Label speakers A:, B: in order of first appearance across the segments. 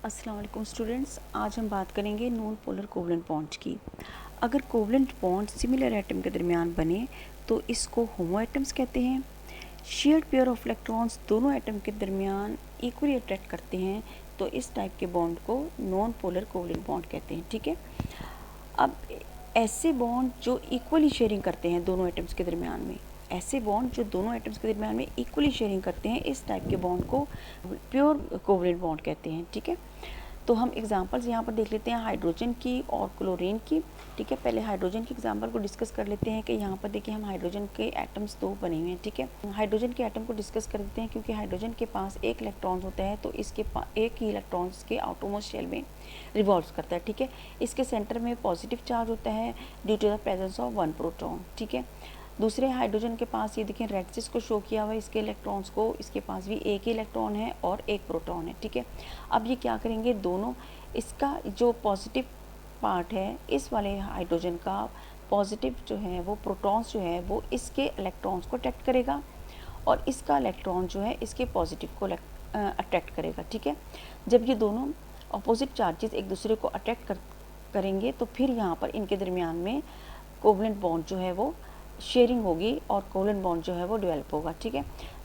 A: अस्सलाम वालेकुम स्टूडेंट्स, आज हम बात करेंगे नॉन पोलर कोवलेंट बॉन्ड्स की। अगर कोवलेंट बॉन्ड सिमिलर एटम के दरमियान बने तो इसको होमो एटम्स कहते हैं। शेयर्ड पेयर ऑफ इलेक्ट्रॉन्स दोनों एटम के दरमियान इक्वली अट्रैक्ट करते हैं तो इस टाइप के बॉन्ड को नॉन पोलर कोवलेंट बॉन्ड कहते हैं। ठीक है, अब ऐसे बॉन्ड जो इक्वली शेयरिंग करते हैं दोनों एटम्स के दरमियान में, ऐसे बॉन्ड जो दोनों एटम्स के दरमियान में इक्वली शेयरिंग करते हैं, इस टाइप के बॉन्ड को प्योर कोवलेंट बॉन्ड कहते हैं। ठीक है, तो हम एग्जांपल्स यहाँ पर देख लेते हैं हाइड्रोजन की और क्लोरीन की। ठीक है, पहले हाइड्रोजन के एग्जांपल को डिस्कस कर लेते हैं कि यहाँ पर देखिए हम हाइड्रोजन के एटम्स दो बने हुए हैं। ठीक है, हाइड्रोजन के एटम को डिस्कस कर देते हैं क्योंकि हाइड्रोजन के पास एक इलेक्ट्रॉन होता है तो इसके एक ही इलेक्ट्रॉन के आउटरमोस्ट शेल में रिवॉल्व करता है। ठीक है, इसके सेंटर में पॉजिटिव चार्ज होता है due to the presence of one proton. ठीक है, दूसरे हाइड्रोजन के पास ये देखें रेड सिस को शो किया हुआ है इसके इलेक्ट्रॉन्स को, इसके पास भी एक ही इलेक्ट्रॉन है और एक प्रोटॉन है। ठीक है, अब ये क्या करेंगे, दोनों इसका जो पॉजिटिव पार्ट है इस वाले हाइड्रोजन का पॉजिटिव जो है वो प्रोटॉन्स जो है वो इसके इलेक्ट्रॉन्स को अट्रैक्ट करेगा और इसका इलेक्ट्रॉन जो है इसके पॉजिटिव को अट्रैक्ट करेगा। ठीक है, जब ये दोनों अपोजिट चार्जेस एक दूसरे को अट्रैक्ट करेंगे तो फिर यहाँ पर इनके दरमियान में कोवलेंट बॉन्ड जो है वो शेयरिंग होगी और कोवलेंट बॉन्ड जो है वो डेवलप होगा। ठीक है,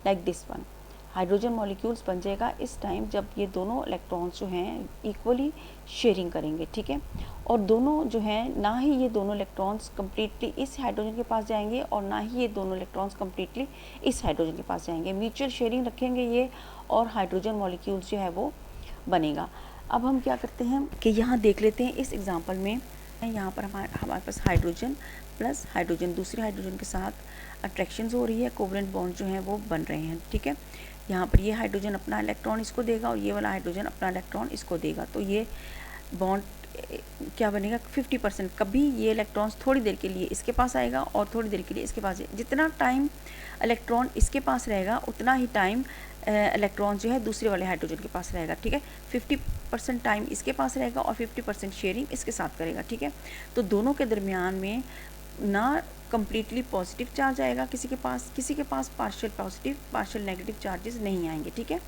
A: like this one hydrogen molecules बन जाएगा इस टाइम जब ये दोनों इलेक्ट्रॉन्स जो हैं इक्वली शेयरिंग करेंगे। ठीक है, और दोनों जो हैं ना ही ये दोनों इलेक्ट्रॉन्स कम्प्लीटली इस हाइड्रोजन के पास जाएंगे और ना ही ये दोनों इलेक्ट्रॉन्स कम्प्लीटली इस हाइड्रोजन के पास जाएंगे, म्यूचुअल शेयरिंग रखेंगे ये और हाइड्रोजन मॉलिक्यूल्स जो है वो बनेगा। अब हम क्या करते हैं कि यहाँ देख लेते हैं इस एग्जाम्पल में, यहाँ पर हमारे पास हाइड्रोजन प्लस हाइड्रोजन दूसरे हाइड्रोजन के साथ अट्रैक्शंस हो रही है, कोवलेंट बॉन्ड जो हैं वो बन रहे हैं। ठीक है, यहाँ पर ये हाइड्रोजन अपना इलेक्ट्रॉन इसको देगा और ये वाला हाइड्रोजन अपना इलेक्ट्रॉन इसको देगा, तो ये बॉन्ड क्या बनेगा 50%। कभी ये इलेक्ट्रॉन्स थोड़ी देर के लिए इसके पास आएगा और थोड़ी देर के लिए इसके पास, जितना टाइम इलेक्ट्रॉन इसके पास रहेगा उतना ही टाइम इलेक्ट्रॉन जो है दूसरे वाले हाइड्रोजन के पास रहेगा। ठीक है, 50% टाइम इसके पास रहेगा और 50% शेयरिंग इसके साथ करेगा। ठीक है, तो दोनों के दरमियान में ना कम्प्लीटली पॉजिटिव चार्ज आएगा, किसी के पास partial positive partial negative charges नहीं आएंगे। ठीक है,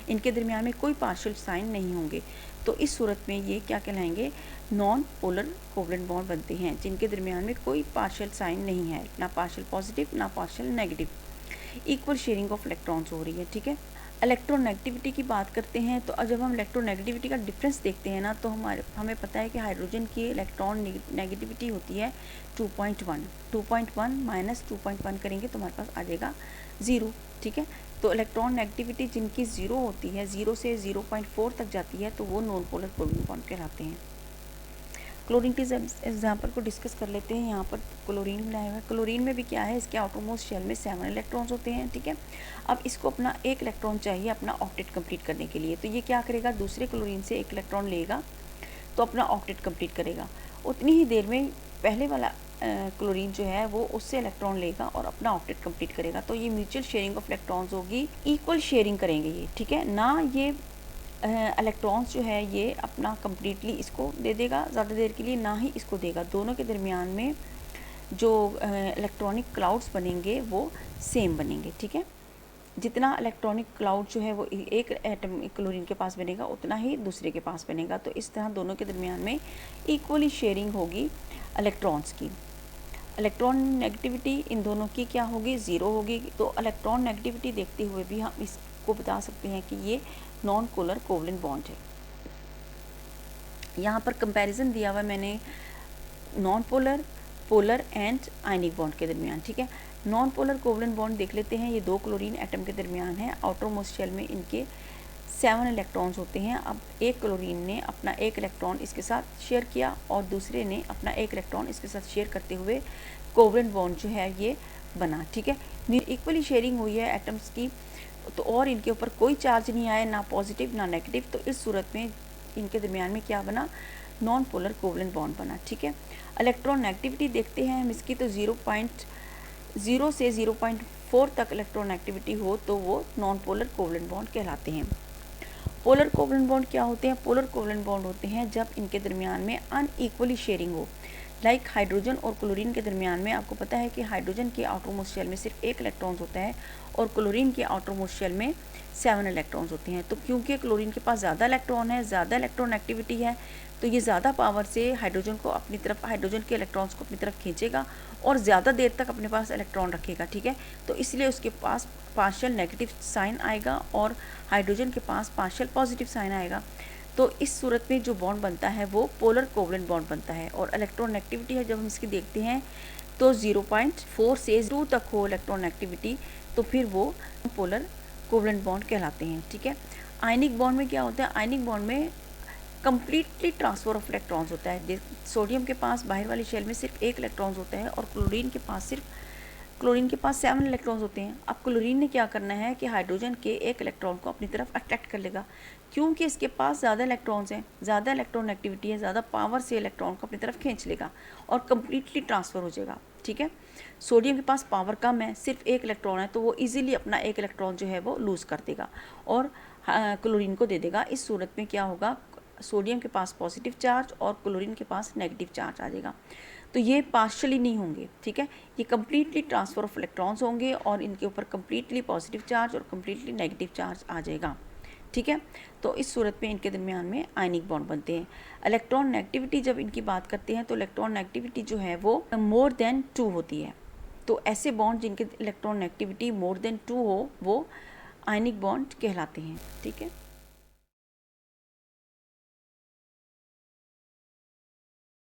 A: इनके दरमियान में कोई पार्शियल साइन नहीं होंगे, तो इस सूरत में ये क्या कहलाएंगे, नॉन पोलर कोवलेंट बॉन्ड बनते हैं जिनके दरमियान में कोई पार्शियल साइन नहीं है, ना पार्शियल पॉजिटिव ना partial negative, equal sharing of electrons हो रही है। ठीक है, इलेक्ट्रोनेगेटिविटी की बात करते हैं तो जब हम इलेक्ट्रोनेगेटिविटी का डिफरेंस देखते हैं ना तो हमें पता है कि हाइड्रोजन की इलेक्ट्रॉन नेगेटिविटी होती है 2.1 माइनस 2.1 करेंगे तो हमारे पास आ जाएगा 0। ठीक है, तो इलेक्ट्रॉन नेगेटिविटी जिनकी 0 होती है, 0 से 0.4 तक जाती है, तो वो नॉन पोलर कोवलेंट बॉन्ड कहलाते हैं। क्लोरीन के एग्जाम्पल को डिस्कस कर लेते हैं। यहाँ पर क्लोरीन बनाया हुआ है, क्लोरीन में भी क्या है, इसके आउटरमोस्ट शेल में 7 इलेक्ट्रॉन्स होते हैं। ठीक है, अब इसको अपना एक इलेक्ट्रॉन चाहिए अपना ऑक्टेट कंप्लीट करने के लिए, तो ये क्या करेगा, दूसरे क्लोरीन से एक इलेक्ट्रॉन लेगा तो अपना ऑक्टेट कंप्लीट करेगा, उतनी ही देर में पहले वाला क्लोरीन जो है वो उससे इलेक्ट्रॉन लेगा और अपना ऑक्टेट कंप्लीट करेगा, तो ये म्यूचुअल शेयरिंग ऑफ इलेक्ट्रॉन्स होगी, इक्वल शेयरिंग करेंगे ये। ठीक है, ना ये इलेक्ट्रॉन्स जो है ये अपना कम्प्लीटली इसको दे देगा ज़्यादा देर के लिए, ना ही इसको देगा, दोनों के दरमियान में जो इलेक्ट्रॉनिक क्लाउड्स बनेंगे वो सेम बनेंगे। ठीक है, जितना इलेक्ट्रॉनिक क्लाउड जो है वो एक एटम क्लोरीन के पास बनेगा उतना ही दूसरे के पास बनेगा, तो इस तरह दोनों के दरमियान में इक्वली शेयरिंग होगी इलेक्ट्रॉन्स की। इलेक्ट्रॉन नेगेटिविटी इन दोनों की क्या होगी, 0 होगी, तो इलेक्ट्रॉन नेगेटिविटी देखते हुए भी हम इसको बता सकते हैं कि ये नॉन पोलर कोवलेंट बॉन्ड है। यहाँ पर कंपैरिजन दिया हुआ है मैंने non polar, polar and ionic bond के दरमियान। ठीक है, नॉन पोलर कोवलेंट बॉन्ड देख लेते हैं, ये दो क्लोरीन एटम के दरमियान है, आउटर मोस्ट शेल में इनके 7 इलेक्ट्रॉन्स होते हैं। अब एक क्लोरीन ने अपना एक इलेक्ट्रॉन इसके साथ शेयर किया और दूसरे ने अपना एक इलेक्ट्रॉन इसके साथ शेयर करते हुए कोवलेंट बॉन्ड जो है ये बना। ठीक है, इक्वली शेयरिंग हुई है एटम्स की, तो और इनके ऊपर कोई चार्ज नहीं आया, ना पॉजिटिव ना नेगेटिव, तो इस सूरत में इनके दरमियान में क्या बना, नॉन पोलर कोवलेंट बॉन्ड बना। ठीक है, इलेक्ट्रॉन नेगेटिविटी देखते हैं हम इसकी, तो 0.0 से 0.4 तक इलेक्ट्रॉन नेगेटिविटी हो तो वो नॉन पोलर कोवलेंट बॉन्ड कहलाते हैं। पोलर कोवलेंट बॉन्ड क्या होते हैं, पोलर कोवलेंट बॉन्ड होते हैं जब इनके दरमियान में अनइक्वली शेयरिंग हो, लाइक हाइड्रोजन और क्लोरीन के दरमियान में आपको पता है कि हाइड्रोजन के आउटरमोस्ट शेल में सिर्फ 1 इलेक्ट्रॉन्स होता है और क्लोरीन के आउटरमोस्ट शेल में 7 इलेक्ट्रॉन्स होते हैं। तो क्योंकि क्लोरीन के पास ज़्यादा इलेक्ट्रॉन है, ज़्यादा इलेक्ट्रॉन एक्टिविटी है, तो ये ज़्यादा पावर से हाइड्रोजन को अपनी तरफ, हाइड्रोजन के इलेक्ट्रॉन्स को अपनी तरफ खींचेगा और ज़्यादा देर तक अपने पास इलेक्ट्रॉन रखेगा। ठीक है, तो इसलिए उसके पास पार्शियल नेगेटिव साइन आएगा और हाइड्रोजन के पास पार्शियल पॉजिटिव साइन आएगा। तो इस सूरत में जो बॉन्ड बनता है वो पोलर कोवलेंट बॉन्ड बनता है। और इलेक्ट्रॉन एक्टिविटी है जब हम इसकी देखते हैं तो 0.4 से 2 तक हो इलेक्ट्रॉन एक्टिविटी, तो फिर वो पोलर कोवलेंट बॉन्ड कहलाते हैं। ठीक है, आयनिक बॉन्ड में क्या होता है? आयनिक बॉन्ड में कंप्लीटली ट्रांसफर ऑफ इलेक्ट्रॉन्स होता है। सोडियम के पास बाहर वाली शेल में सिर्फ 1 इलेक्ट्रॉन्स होता है और क्लोरीन के पास 7 इलेक्ट्रॉन्स होते हैं। अब क्लोरीन ने क्या करना है कि हाइड्रोजन के 1 इलेक्ट्रॉन को अपनी तरफ अट्रैक्ट कर लेगा, क्योंकि इसके पास ज़्यादा इलेक्ट्रॉन्स हैं, ज़्यादा इलेक्ट्रॉन एक्टिविटी है, ज़्यादा पावर से इलेक्ट्रॉन को अपनी तरफ खींच लेगा और कम्प्लीटली ट्रांसफ़र हो जाएगा। ठीक है, सोडियम के पास पावर कम है, सिर्फ 1 इलेक्ट्रॉन है, तो वो ईजिली अपना 1 इलेक्ट्रॉन जो है वो लूज़ कर देगा और क्लोरीन को दे देगा। इस सूरत में क्या होगा? सोडियम के पास पॉजिटिव चार्ज और क्लोरीन के पास नेगेटिव चार्ज आ जाएगा। तो ये पार्शली नहीं होंगे। ठीक है, ये कम्प्लीटली ट्रांसफ़र ऑफ इलेक्ट्रॉन्स होंगे और इनके ऊपर कम्प्लीटली पॉजिटिव चार्ज और कम्प्लीटली नेगेटिव चार्ज आ जाएगा। ठीक है, तो इस सूरत में इनके दरमियान में आयनिक बॉन्ड बनते हैं। इलेक्ट्रॉन नेगेटिविटी जब इनकी बात करते हैं तो इलेक्ट्रॉन नेगेटिविटी जो है वो मोर देन 2 होती है। तो ऐसे बॉन्ड जिनके इलेक्ट्रॉन नेगेटिविटी मोर देन 2 हो वो आयनिक बॉन्ड कहलाते हैं। ठीक है।